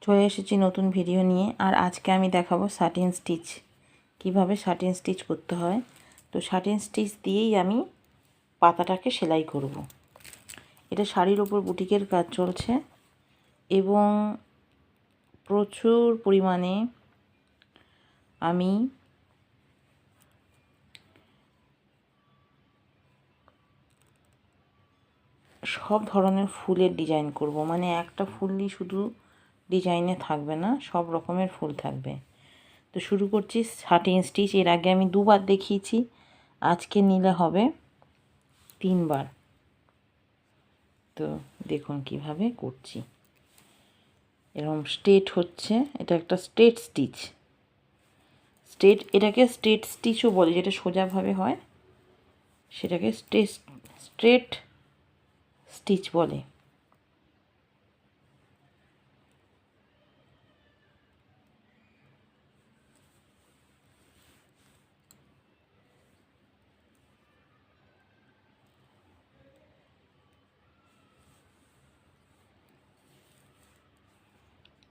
চলে এসেছি নতুন ভিডিও নিয়ে। আর আজকে আমি দেখাবো শাটিন স্টিচ, কিভাবে শাটিন স্টিচ করতে হয়। তো শাটিন স্টিচ দিয়েই আমি পাতাটাকে সেলাই করব। এটা শাড়ির ওপর বুটিকের কাজ চলছে এবং প্রচুর পরিমাণে আমি সব ধরনের ফুলের ডিজাইন করব। মানে একটা ফুলই শুধু ডিজাইনে থাকবে না, সব রকমের ফুল থাকবে। তো শুরু করছি শাটিন স্টিচ। এর আগে আমি দুবার দেখিয়েছি, আজকে নিলে হবে 3 বার। তো দেখুন কিভাবে করছি। এরকম স্ট্রেট হচ্ছে, এটা একটা স্ট্রেট স্টিচ। এটাকে স্ট্রেট স্টিচও বলে, যেটা সোজাভাবে হয় সেটাকে স্ট্রেট স্টিচ বলে।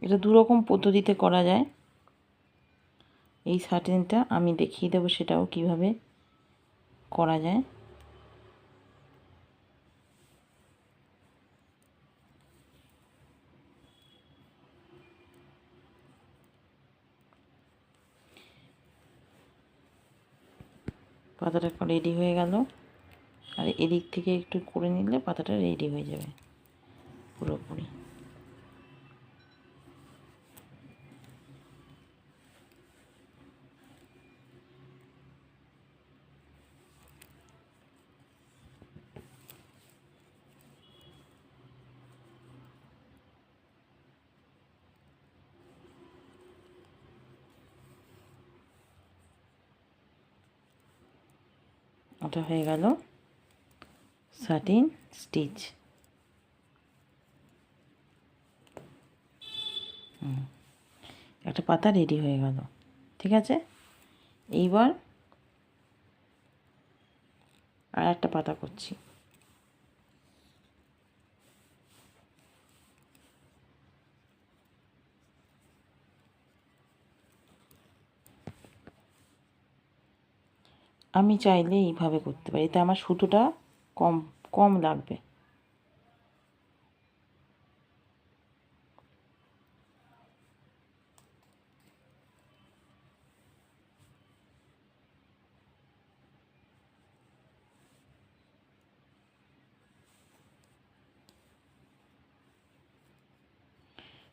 এটা দুরকম পদ্ধতিতে করা যায়। এই শাটিনটা আমি দেখিয়ে দেবো সেটাও কিভাবে করা যায়। পাতাটা রেডি হয়ে গেল, আর এদিক থেকে একটু করে নিলে পাতাটা রেডি হয়ে যাবে পুরোপুরি। ওটা হয়ে গেল শাটিন স্টিচ। একটা পাতা রেডি হয়ে গেল, ঠিক আছে। এইবার আর একটা পাতা করছি। আমি চাইলে এইভাবে করতে পারি, এতে আমার সুতোটা কম কম লাগবে।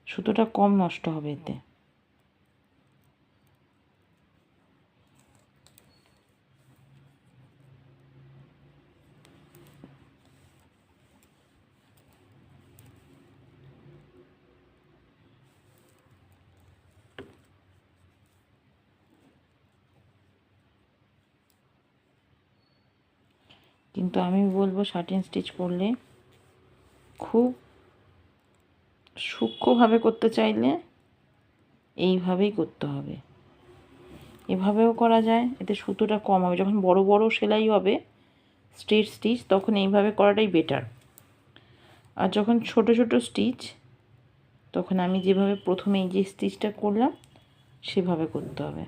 সুতোটা কম নষ্ট হবে এতে। কিন্তু আমি বলবো শাটিন স্টিচ করলে খুব সূক্ষ্মভাবে করতে চাইলে এইভাবেই করতে হবে। এভাবেও করা যায়, এতে সুতোটা কম হবে। যখন বড় বড় সেলাই হবে স্ট্রেট স্টিচ, তখন এইভাবে করাটাই বেটার। আর যখন ছোট ছোট স্টিচ, তখন আমি যেভাবে প্রথমে এই যে স্টিচটা করলাম সেভাবে করতে হবে।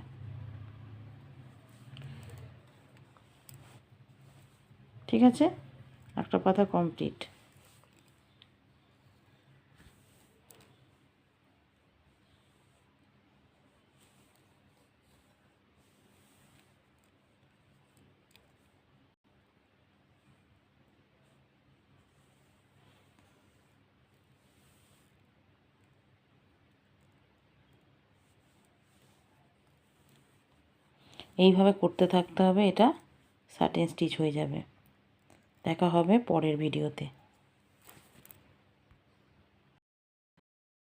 ঠিক আছে, একটা পাতা কমপ্লিট। এইভাবে করতে থাকতে হবে, এটা শাটিন স্টিচ হয়ে যাবে। দেখা হবে পরের ভিডিওতে।